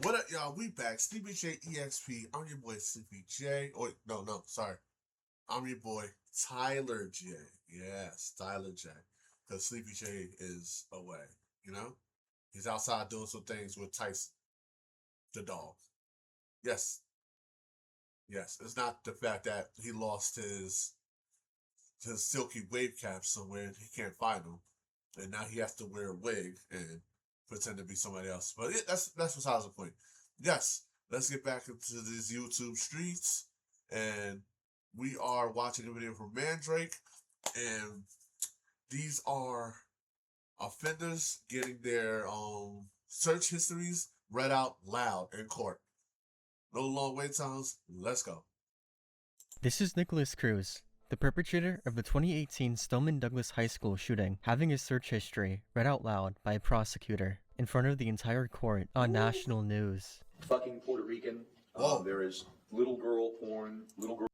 What up, y'all? We back. Sleepy J EXP. I'm your boy Sleepy J. Oh, no, sorry. I'm your boy Tyler J. Yes, Tyler J. Because Sleepy J is away. You know, he's outside doing some things with Tyson, the dog. Yes, yes. It's not the fact that he lost his silky wave cap somewhere and he can't find him, and now he has to wear a wig and pretend to be somebody else. But that's besides the point. Yes, let's get back into these YouTube streets, and we are watching a video from Mandrake, and these are offenders getting their search histories read out loud in court. No long wait times. Let's go. This is Nicholas Cruz, the perpetrator of the 2018 Stoneman Douglas High School shooting, having his search history read out loud by a prosecutor in front of the entire court on national news. Fucking Puerto Rican. Whoa. There is little girl porn, little girl.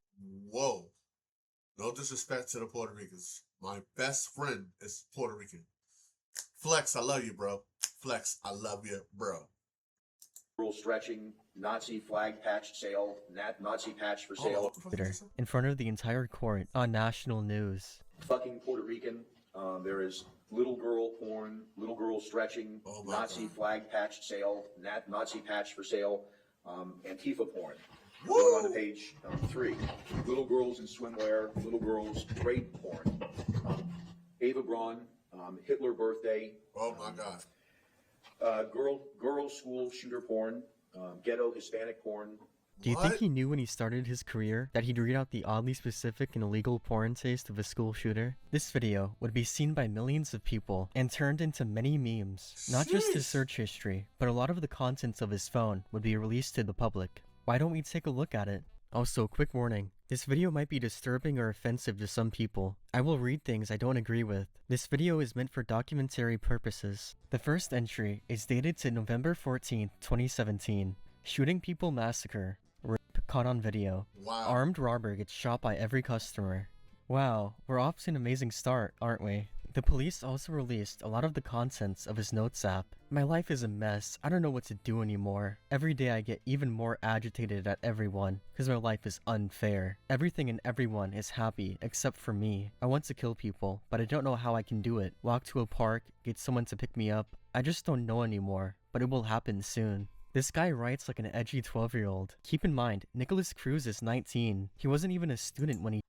Whoa. No disrespect to the Puerto Ricans. My best friend is Puerto Rican. Flex, I love you, bro. Flex, I love you, bro. Girl stretching, Nazi flag patch sale, Nazi patch for sale. In front of the entire court on national news. Fucking Puerto Rican. There is little girl porn, little girl stretching, Nazi flag patch sale, Nazi patch for sale, Antifa porn. Woo! Going on to page 3. Little girls in swimwear, little girls rape porn. Ava Braun, Hitler birthday. Oh my God. Girl school shooter porn, ghetto Hispanic porn. Do you think he knew when he started his career that he'd read out the oddly specific and illegal porn taste of a school shooter? This video would be seen by millions of people and turned into many memes. Not just his search history, but a lot of the contents of his phone would be released to the public. Why don't we take a look at it? Also, quick warning. This video might be disturbing or offensive to some people. I will read things I don't agree with. This video is meant for documentary purposes. The first entry is dated to November 14th, 2017. Shooting people massacre. Rape caught on video. Wow. Armed robber gets shot by every customer. Wow, we're off to an amazing start, aren't we? The police also released a lot of the contents of his notes app. My life is a mess. I don't know what to do anymore. Every day I get even more agitated at everyone, because my life is unfair. Everything and everyone is happy, except for me. I want to kill people, but I don't know how I can do it. Walk to a park, get someone to pick me up. I just don't know anymore, but it will happen soon. This guy writes like an edgy 12-year-old. Keep in mind, Nicholas Cruz is 19. He wasn't even a student when he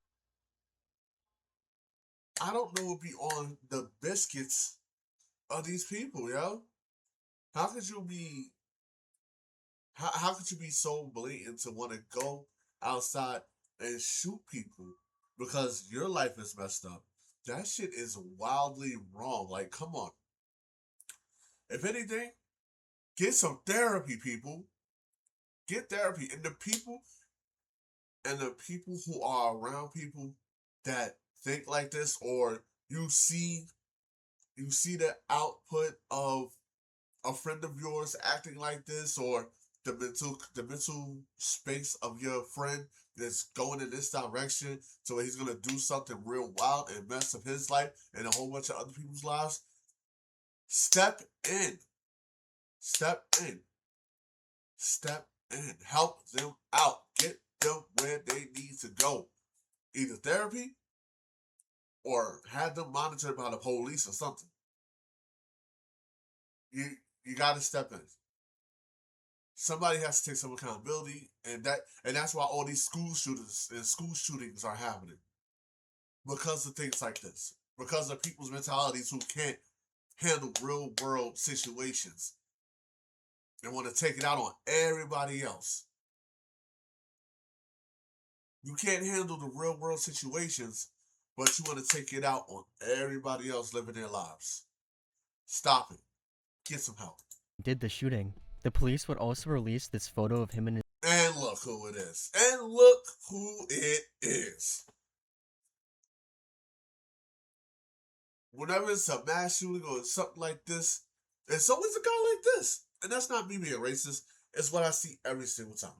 I don't know what be on the biscuits of these people, yo. How could you be how could you be so blatant to want to go outside and shoot people because your life is messed up? That shit is wildly wrong. Like, come on. If anything, get some therapy, people. Get therapy. And the people who are around people that think like this, or you see the output of a friend of yours acting like this, or the mental space of your friend that's going in this direction, so he's gonna do something real wild and mess up his life and a whole bunch of other people's lives. Step in. Step in. Step in. Help them out. Get them where they need to go. Either therapy or have them monitored by the police or something. You got to step in. Somebody has to take some accountability, and that's why all these school shootings and school shootings are happening, because of things like this, because of people's mentalities who can't handle real world situations and want to take it out on everybody else. You can't handle the real world situations, but you want to take it out on everybody else living their lives. Stop it. Get some help. did the shooting. The police would also release this photo of him and his And look who it is. And look who it is. Whenever it's a mass shooting or something like this, it's always a guy like this. And that's not me being racist. It's what I see every single time.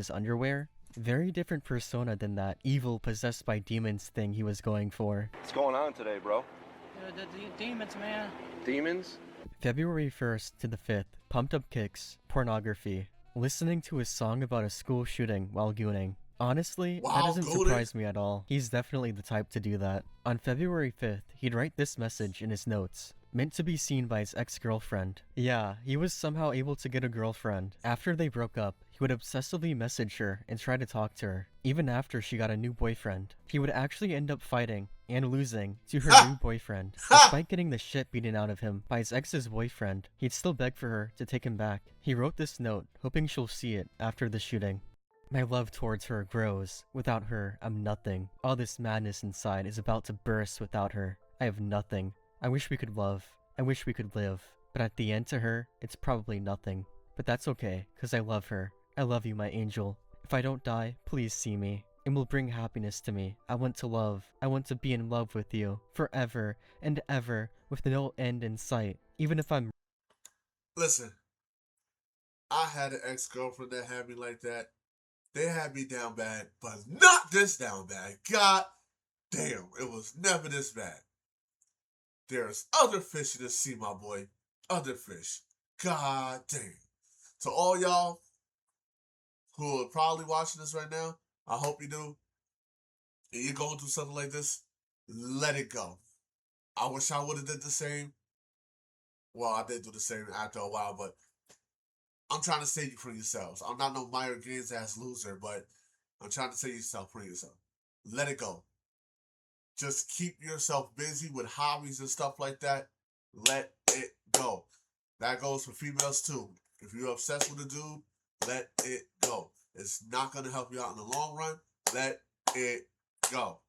underwear. Very different persona than that evil possessed by demons thing he was going for. What's going on today, bro? The demons, man. Demons? February 1st to the 5th, pumped up kicks, pornography, listening to a song about a school shooting while gooning. Honestly, that Wow, doesn't gooning? surprise me at all. He's definitely the type to do that. On February 5th, he'd write this message in his notes, meant to be seen by his ex-girlfriend. Yeah, he was somehow able to get a girlfriend. After they broke up, he would obsessively message her and try to talk to her. Even after she got a new boyfriend, he would actually end up fighting and losing to her new boyfriend. Despite getting the shit beaten out of him by his ex's boyfriend, he'd still beg for her to take him back. He wrote this note, hoping she'll see it after the shooting. My love towards her grows. Without her, I'm nothing. All this madness inside is about to burst without her. I have nothing. I wish we could love. I wish we could live. But at the end to her, it's probably nothing. But that's okay, cause I love her. I love you, my angel. If I don't die, please see me. It will bring happiness to me. I want to love. I want to be in love with you. Forever and ever, with no end in sight. Even if I'm... Listen, I had an ex-girlfriend that had me like that. They had me down bad, but not this down bad. God damn, it was never this bad. There's other fish in the sea, my boy. Other fish. God damn. To all y'all who are probably watching this right now, I hope you do. And you're going through something like this, let it go. I wish I would have did the same. Well, I did do the same after a while, but I'm trying to save you from yourselves. I'm not no Meyer Gaines ass loser, but I'm trying to save yourself from yourself. Let it go. Just keep yourself busy with hobbies and stuff like that. Let it go. That goes for females too. If you're obsessed with a dude, let it go. It's not going to help you out in the long run. Let it go.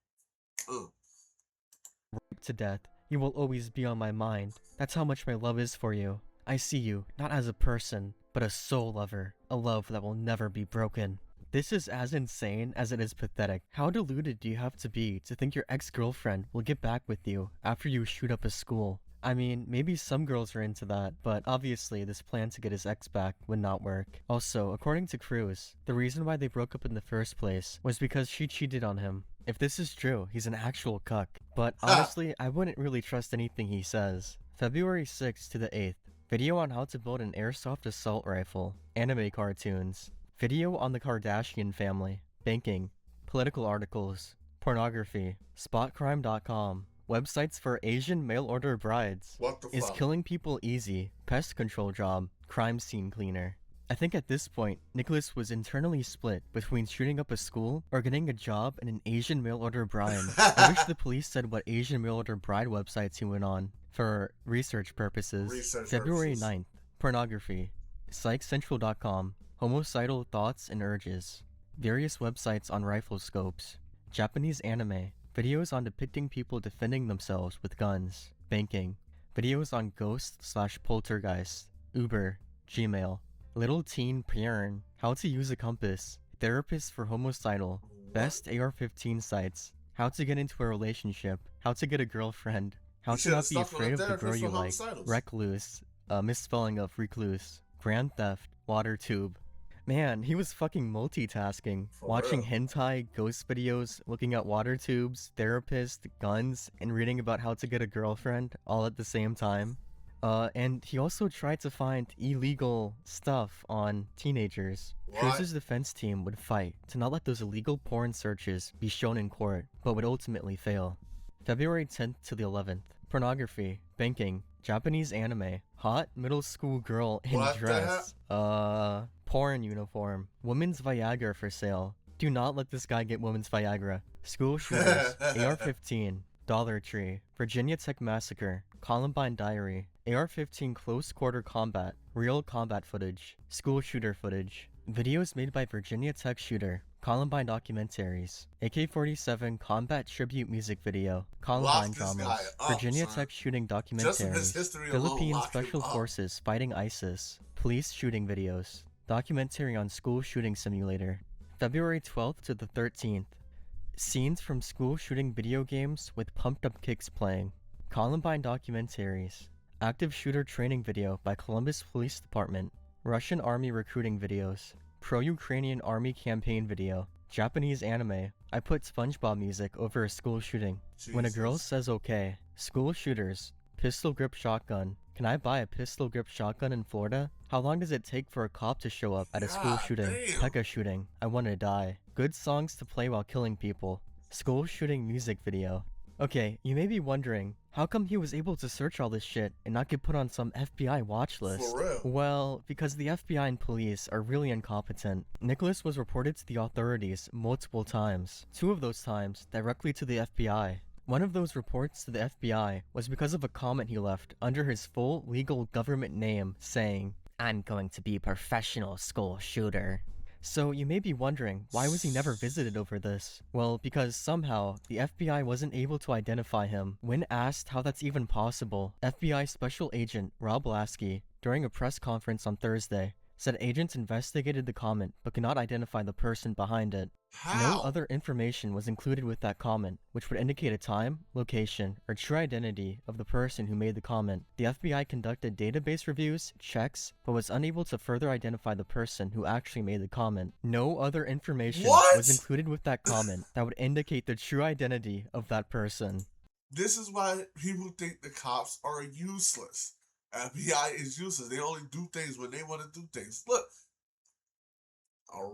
to death, you will always be on my mind. That's how much my love is for you. I see you, not as a person, but a soul lover. A love that will never be broken. This is as insane as it is pathetic. How deluded do you have to be to think your ex-girlfriend will get back with you after you shoot up a school? I mean, maybe some girls are into that, but obviously this plan to get his ex back would not work. Also, according to Cruz, the reason why they broke up in the first place was because she cheated on him. If this is true, he's an actual cuck. But honestly, I wouldn't really trust anything he says. February 6th to the 8th. Video on how to build an airsoft assault rifle. Anime cartoons. Video on the Kardashian family. Banking. Political articles. Pornography. Spotcrime.com. Websites for Asian mail-order brides. What the Is fuck? killing people easy? Pest control job. Crime scene cleaner. I think at this point, Nicholas was internally split between shooting up a school or getting a job in an Asian mail-order bride. I wish the police said what Asian mail-order bride websites he went on for research purposes. February 9th. Pornography. PsychCentral.com. Homicidal thoughts and urges. Various websites on rifle scopes. Japanese anime. Videos on depicting people defending themselves with guns. Banking. Videos on ghost/poltergeist. Uber. Gmail. Little Teen Purn. How to use a compass. Therapists for homicidal. Best AR-15 sites. How to get into a relationship. How to get a girlfriend. How to not be afraid of the girl you like. Recluse. Misspelling of recluse. Grand Theft. Water tube. Man, he was fucking multitasking. Watching hentai, ghost videos, looking at water tubes, therapist, guns, and reading about how to get a girlfriend all at the same time. And he also tried to find illegal stuff on teenagers. Cruz's defense team would fight to not let those illegal porn searches be shown in court, but would ultimately fail. February 10th to the 11th. Pornography, banking, Japanese anime, hot middle school girl in dress, porn uniform, women's Viagra for sale. Do not let this guy get women's Viagra. School shooters, AR-15, Dollar Tree, Virginia Tech Massacre, Columbine Diary, AR-15 close quarter combat, real combat footage, school shooter footage, videos made by Virginia Tech shooter, Columbine documentaries, AK-47 combat tribute music video, Columbine dramas, Virginia Tech shooting documentaries, Philippine Special Forces fighting ISIS, police shooting videos, documentary on school shooting simulator. February 12th to the 13th. Scenes from school shooting video games with pumped up kicks playing. Columbine documentaries. Active shooter training video by Columbus Police Department. Russian Army recruiting videos. Pro-Ukrainian Army campaign video. Japanese anime. I put SpongeBob music over a school shooting. When a girl says okay. School shooters. Pistol grip shotgun. Can I buy a pistol grip shotgun in Florida? How long does it take for a cop to show up at a school God shooting? damn. Pekka shooting. I wanna die. Good songs to play while killing people. School shooting music video. Okay, you may be wondering, how come he was able to search all this shit and not get put on some FBI watch list? For real. Well, because the FBI and police are really incompetent. Nicholas was reported to the authorities multiple times. 2 of those times directly to the FBI. One of those reports to the FBI was because of a comment he left under his full legal government name saying, "I'm going to be a professional school shooter." So you may be wondering, why was he never visited over this? Well, because somehow, the FBI wasn't able to identify him. When asked how that's even possible, FBI Special Agent Rob Lasky, during a press conference on Thursday, said agents investigated the comment but could not identify the person behind it. How? No other information was included with that comment, which would indicate a time, location, or true identity of the person who made the comment. The FBI conducted database reviews, checks, but was unable to further identify the person who actually made the comment. No other information What? was included with that comment that would indicate the true identity of that person. This is why people think the cops are useless. FBI is useless. They only do things when they want to do things. Look,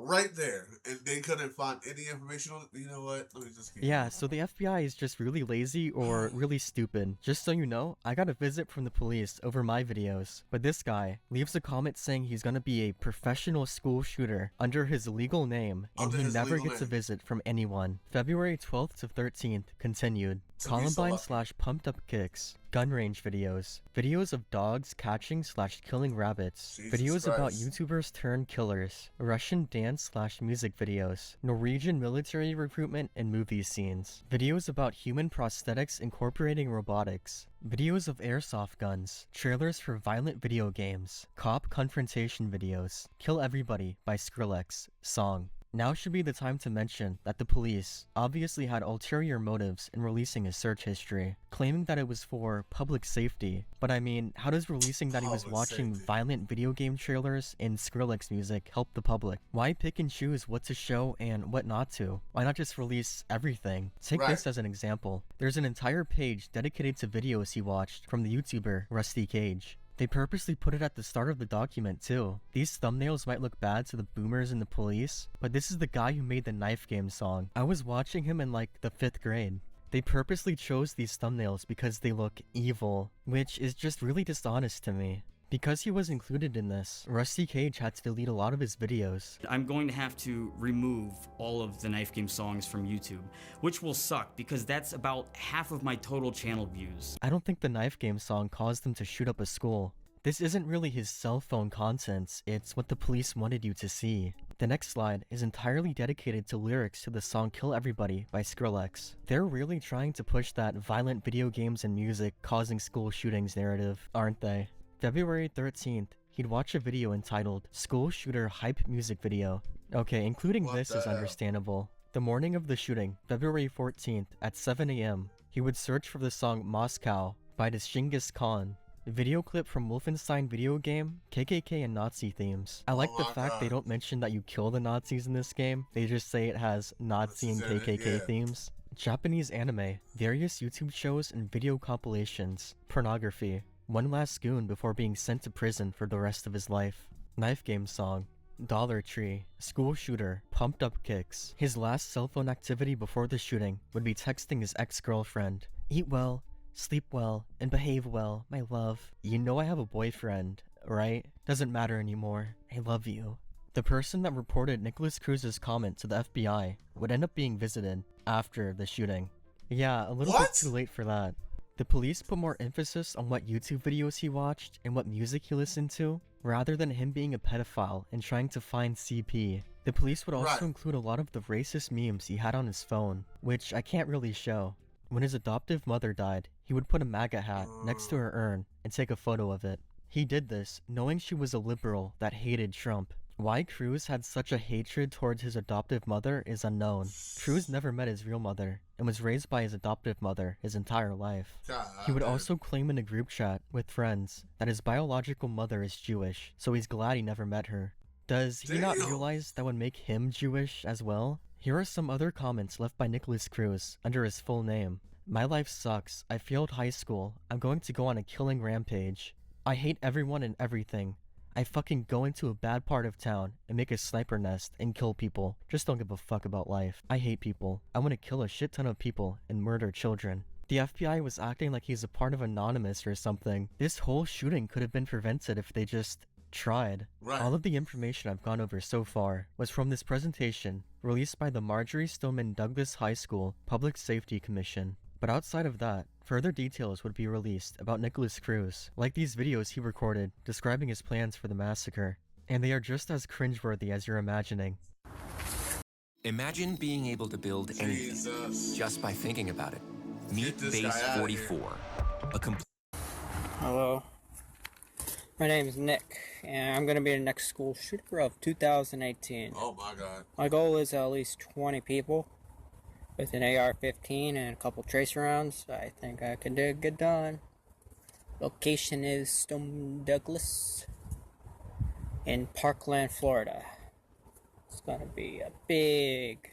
right there, and they couldn't find any information on it. You know what? Let me just keep Yeah, going. so the FBI is just really lazy or really stupid. Just so you know, I got a visit from the police over my videos, but this guy leaves a comment saying he's gonna be a professional school shooter under his legal name, and Under he his never legal gets a name. visit from anyone. February 12th to 13th continued. So he's so Columbine lucky. / pumped up kicks. Gun range videos. Videos of dogs catching / killing rabbits. Jesus Videos about Christ. YouTubers turned killers. Russian dance / music videos. Norwegian military recruitment and movie scenes. Videos about human prosthetics incorporating robotics. Videos of airsoft guns. Trailers for violent video games. Cop confrontation videos. Kill Everybody by Skrillex. Song. Now should be the time to mention that the police obviously had ulterior motives in releasing his search history, claiming that it was for public safety. But I mean, how does releasing that he was Public watching safety. violent video game trailers and Skrillex music help the public? Why pick and choose what to show and what not to? Why not just release everything? Take Right. this as an example. There's an entire page dedicated to videos he watched from the YouTuber Rusty Cage. They purposely put it at the start of the document too. These thumbnails might look bad to the boomers and the police, but this is the guy who made the Knife Game song. I was watching him in like the 5th grade. They purposely chose these thumbnails because they look evil, which is just really dishonest to me. Because he was included in this, Rusty Cage had to delete a lot of his videos. I'm going to have to remove all of the Knife Game songs from YouTube, which will suck because that's about half of my total channel views. I don't think the Knife Game song caused him to shoot up a school. This isn't really his cell phone contents, it's what the police wanted you to see. The next slide is entirely dedicated to lyrics to the song Kill Everybody by Skrillex. They're really trying to push that violent video games and music causing school shootings narrative, aren't they? February 13th, he'd watch a video entitled School Shooter Hype Music Video. Okay, including What this the is hell? understandable. The morning of the shooting, February 14th, at 7 AM, he would search for the song Moscow by Genghis Khan. Video clip from Wolfenstein video game, KKK and Nazi themes. I like Oh the my fact they God. don't mention that you kill the Nazis in this game, they just say it has Nazi and That's it, KKK yeah. themes. Japanese anime, various YouTube shows and video compilations, pornography. One last goon before being sent to prison for the rest of his life. Knife Game song. Dollar Tree, school shooter, pumped up kicks. His last cell phone activity before the shooting would be texting his ex-girlfriend. Eat well, sleep well, and behave well, my love. You know I have a boyfriend, right? Doesn't matter anymore. I love you. The person that reported Nicholas Cruz's comment to the FBI would end up being visited after the shooting. Yeah, a little What? bit too late for that. The police put more emphasis on what YouTube videos he watched and what music he listened to, rather than him being a pedophile and trying to find CP. The police would also Right. include a lot of the racist memes he had on his phone, which I can't really show. When his adoptive mother died, he would put a MAGA hat next to her urn and take a photo of it. He did this knowing she was a liberal that hated Trump. Why Cruz had such a hatred towards his adoptive mother is unknown. Cruz never met his real mother and was raised by his adoptive mother his entire life. God, He would damn. also claim in a group chat with friends that his biological mother is Jewish, so he's glad he never met her. Does he not Damn. realize that would make him Jewish as well? Here are some other comments left by Nicholas Cruz under his full name. My life sucks. I failed high school. I'm going to go on a killing rampage. I hate everyone and everything. I fucking go into a bad part of town and make a sniper nest and kill people. Just don't give a fuck about life. I hate people. I want to kill a shit ton of people and murder children. The FBI was acting like he's a part of Anonymous or something. This whole shooting could have been prevented if they just tried. Right. All of the information I've gone over so far was from this presentation released by the Marjorie Stoneman Douglas High School Public Safety Commission. But outside of that, further details would be released about Nicholas Cruz, like these videos he recorded describing his plans for the massacre. And they are just as cringeworthy as you're imagining. Imagine being able to build anything just by thinking about it. Meet Base 44, a complete... Hello, my name is Nick, and I'm going to be the next school shooter of 2018. Oh my god. My goal is at least 20 people with an AR-15 and a couple tracer rounds. I think I can get done. Location is Stone Douglas in Parkland, Florida. It's going to be a big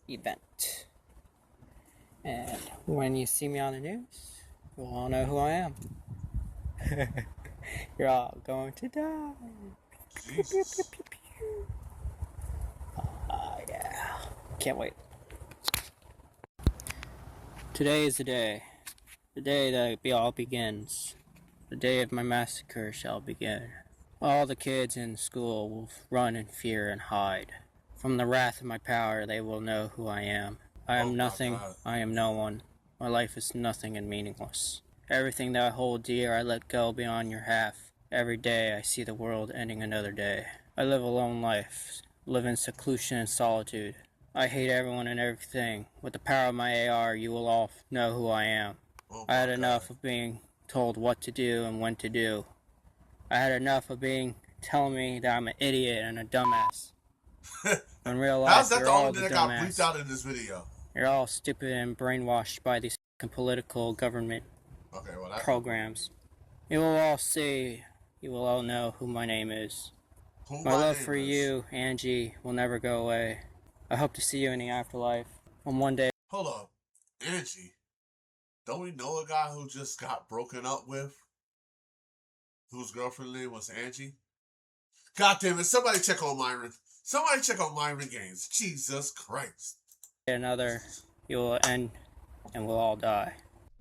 event. And when you see me on the news, you'll all know who I am. You're all going to die. Yeah. Can't wait. Today is the day that it all begins. The day of my massacre shall begin. All the kids in school will run in fear and hide. From the wrath of my power, they will know who I am. I am nothing, I am no one. My life is nothing and meaningless. Everything that I hold dear, I let go beyond your half. Every day I see the world ending another day. I live a lone life, live in seclusion and solitude. I hate everyone and everything. With the power of my AR, you will all know who I am. I had enough of being told what to do and when to do. I had enough of telling me that I'm an idiot and a dumbass. In real life, how's that you're the all only thing that got bleeped out in this video? You're all stupid and brainwashed by these political government programs. You will all see, you will all know who my name is. My love for you, Angie, will never go away. I hope to see you in the afterlife. On one day. Hold up. Angie? Don't we know a guy who just got broken up with? Whose girlfriend name was Angie? God damn it, somebody check on Myron. Somebody check on Myron Gaines. Jesus Christ. Another, you will end and we'll all die.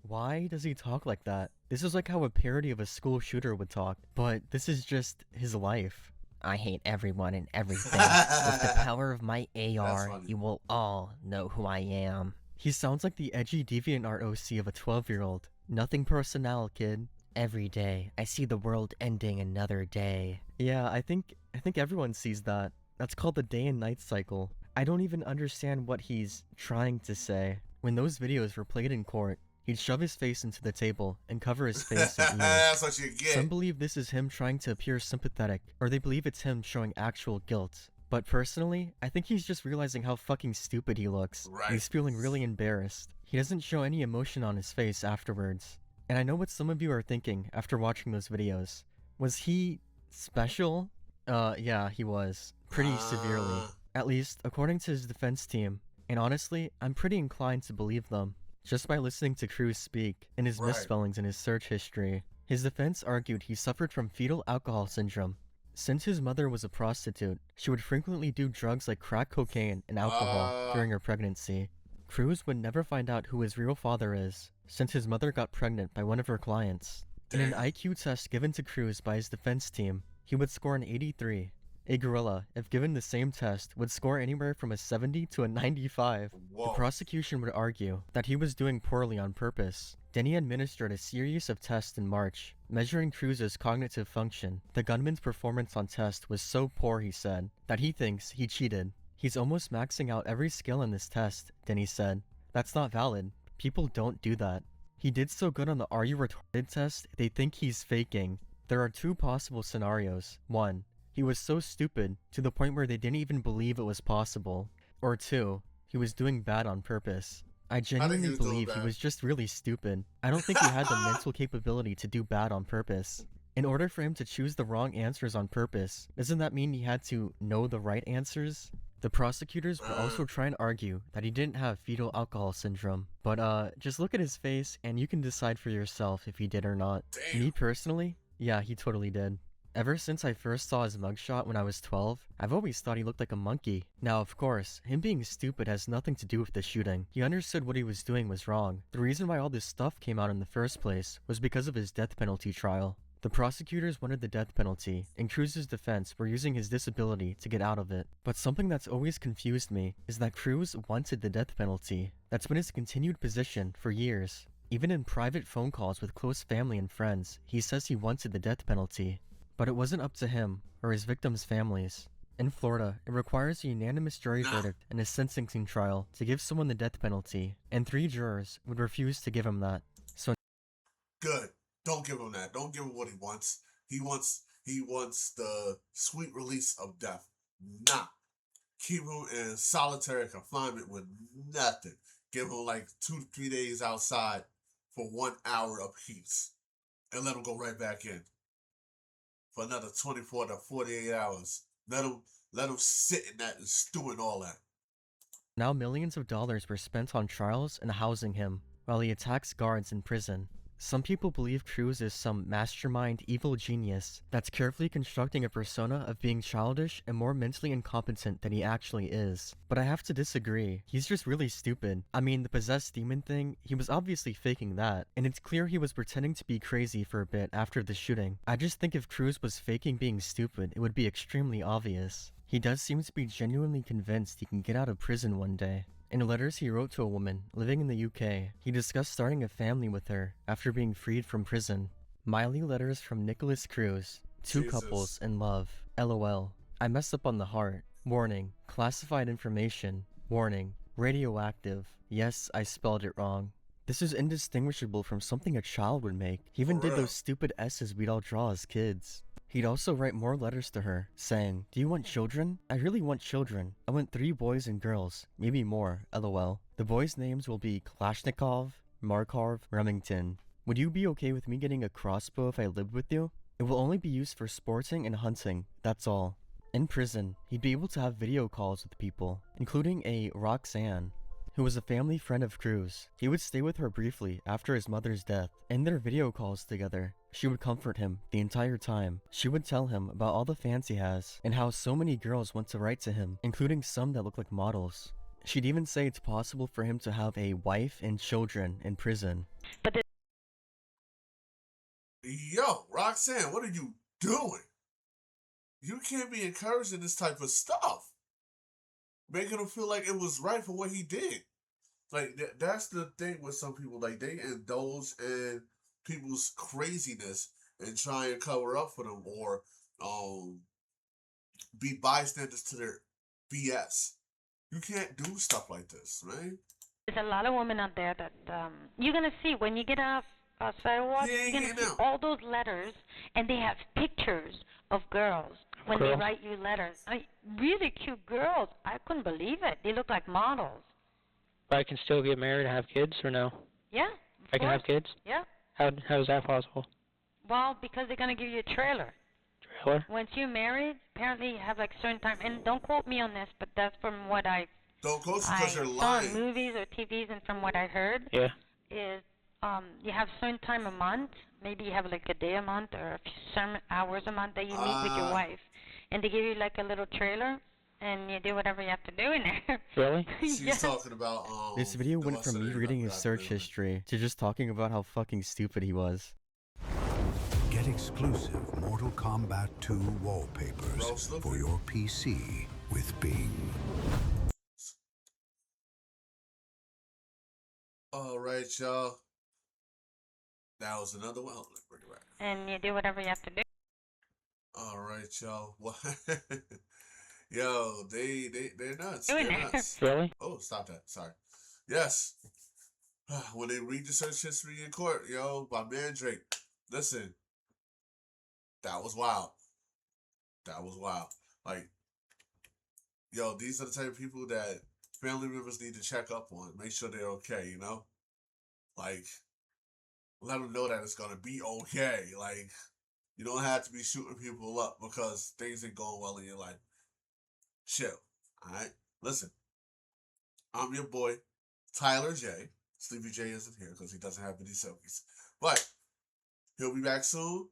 Why does he talk like that? This is like how a parody of a school shooter would talk, but this is just his life. I hate everyone and everything. With the power of my AR, you will all know who I am. He sounds like the edgy DeviantArt OC of a 12-year-old. Nothing personal, kid. Every day, I see the world ending another day. Yeah, I think everyone sees that. That's called the day and night cycle. I don't even understand what he's trying to say. When those videos were played in court, he'd shove his face into the table and cover his face and ears. That's what you get. Some believe this is him trying to appear sympathetic, or they believe it's him showing actual guilt. But personally, I think he's just realizing how fucking stupid he looks. Right. He's feeling really embarrassed. He doesn't show any emotion on his face afterwards. And I know what some of you are thinking after watching those videos. Was he special? Yeah, he was. Pretty severely. At least, according to his defense team. And honestly, I'm pretty inclined to believe them. Just by listening to Cruz speak, and his misspellings in his search history. His defense argued he suffered from fetal alcohol syndrome. Since his mother was a prostitute, she would frequently do drugs like crack cocaine and alcohol during her pregnancy. Cruz would never find out who his real father is, since his mother got pregnant by one of her clients. In an IQ test given to Cruz by his defense team, he would score an 83. A gorilla, if given the same test, would score anywhere from a 70 to a 95. Whoa. The prosecution would argue that he was doing poorly on purpose. Then he administered a series of tests in March, measuring Cruz's cognitive function. The gunman's performance on test was so poor, he said, that he thinks he cheated. He's almost maxing out every skill in this test, Denny said. That's not valid. People don't do that. He did so good on the Are You Retarded test, they think he's faking. There are two possible scenarios. 1. He was so stupid, to the point where they didn't even believe it was possible. Or 2. He was doing bad on purpose. I genuinely believe he was just really stupid. I don't think he had the mental capability to do bad on purpose. In order for him to choose the wrong answers on purpose, doesn't that mean he had to know the right answers? The prosecutors would also try and argue that he didn't have fetal alcohol syndrome. But just look at his face and you can decide for yourself if he did or not. Damn. Me personally, Yeah, he totally did. Ever since I first saw his mugshot when I was 12, I've always thought he looked like a monkey. Now, of course, him being stupid has nothing to do with the shooting. He understood what he was doing was wrong. The reason why all this stuff came out in the first place was because of his death penalty trial. The prosecutors wanted the death penalty, and Cruz's defense were using his disability to get out of it. But something that's always confused me is that Cruz wanted the death penalty. That's been his continued position for years. Even in private phone calls with close family and friends, he says he wanted the death penalty. But it wasn't up to him or his victims' families. In Florida, it requires a unanimous jury verdict in a sentencing trial to give someone the death penalty, and 3 jurors would refuse to give him that. So Good. Don't give him that. Don't give him what he wants. He wants the sweet release of death. Nah. Keep him in solitary confinement with nothing. Give him like 2 to 3 days outside for 1 hour apiece. And let him go right back in for another 24 to 48 hours. Let him sit in that and stew and all that. now millions of dollars were spent on trials and housing him, while he attacks guards in prison. Some people believe Cruz is some mastermind evil genius that's carefully constructing a persona of being childish and more mentally incompetent than he actually is. But I have to disagree. He's just really stupid. I mean, the possessed demon thing, he was obviously faking that, and it's clear he was pretending to be crazy for a bit after the shooting. I just think if Cruz was faking being stupid, it would be extremely obvious. He does seem to be genuinely convinced he can get out of prison one day. In letters he wrote to a woman living in the UK, he discussed starting a family with her after being freed from prison. Miley letters from Nicholas Cruz. 2 couples in love. LOL. I messed up on the heart. Warning. Classified information. Warning. Radioactive. Yes, I spelled it wrong. This is indistinguishable from something a child would make. He even did those stupid S's we'd all draw as kids. He'd also write more letters to her, saying, "Do you want children? I really want children. I want 3 boys and girls, maybe more, lol. The boys' names will be Kalashnikov, Markov, Remington. Would you be okay with me getting a crossbow if I lived with you? It will only be used for sporting and hunting, that's all." In prison, he'd be able to have video calls with people, including a Roxanne, who was a family friend of Cruz. He would stay with her briefly after his mother's death. In their video calls together, she would comfort him the entire time. She would tell him about all the fans he has, and how so many girls want to write to him, including some that look like models. She'd even say it's possible for him to have a wife and children in prison. Yo, Roxanne, what are you doing? You can't be encouraging this type of stuff. Making him feel like it was right for what he did. Like, that's the thing with some people. Like, they indulge in people's craziness and try and cover up for them, or be bystanders to their BS. You can't do stuff like this, right? There's a lot of women out there that you're gonna see when you get off sidewalk. You're gonna see all those letters, and they have pictures of girls when they write you letters. Really cute girls. I couldn't believe it. They look like models. But I can still get married and have kids, or no? Yeah. I can have kids? Yeah. How is that possible? Well, because they're gonna give you a trailer. Trailer? Once you're married, apparently you have like certain time. And don't quote me on this, but that's from what I because you're saw lying. in movies or TVs, and from what I heard. Yeah. Is you have certain time a month, maybe you have like a day a month or a few certain hours a month that you meet with your wife, and they give you like a little trailer, and you do whatever you have to do in there. Really? She's talking about This video went from me reading his search history to just talking about how fucking stupid he was. Get exclusive Mortal Kombat 2 wallpapers for your PC with Bing. All right, y'all. That was another one. Let's bring it back. And you do whatever you have to do. All right, y'all. Yo, they're nuts. They're nuts. Really? Oh, stop that. Sorry. Yes. When they read the search history in court, yo, by Mandrake, listen, that was wild. That was wild. Like, yo, these are the type of people that family members need to check up on, make sure they're okay, you know? Like, let them know that it's going to be okay. Like, you don't have to be shooting people up because things ain't going well in your life. Chill, alright? Listen, I'm your boy, Tyler J. Sleepy J isn't here because he doesn't have any selfies. But he'll be back soon.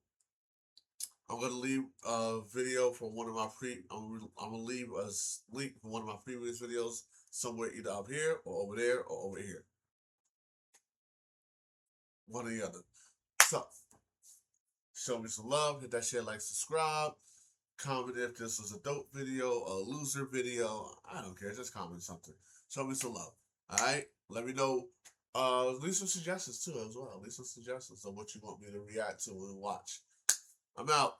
I'm gonna leave a video from one of my I'm gonna leave a link from one of my previous videos somewhere either up here or over there or over here. One or the other. So, show me some love. Hit that share, like, subscribe. Comment if this was a dope video, a loser video. I don't care. Just comment something. Show me some love. Alright? Let me know. Leave some suggestions too as well. Leave some suggestions on what you want me to react to and watch. I'm out.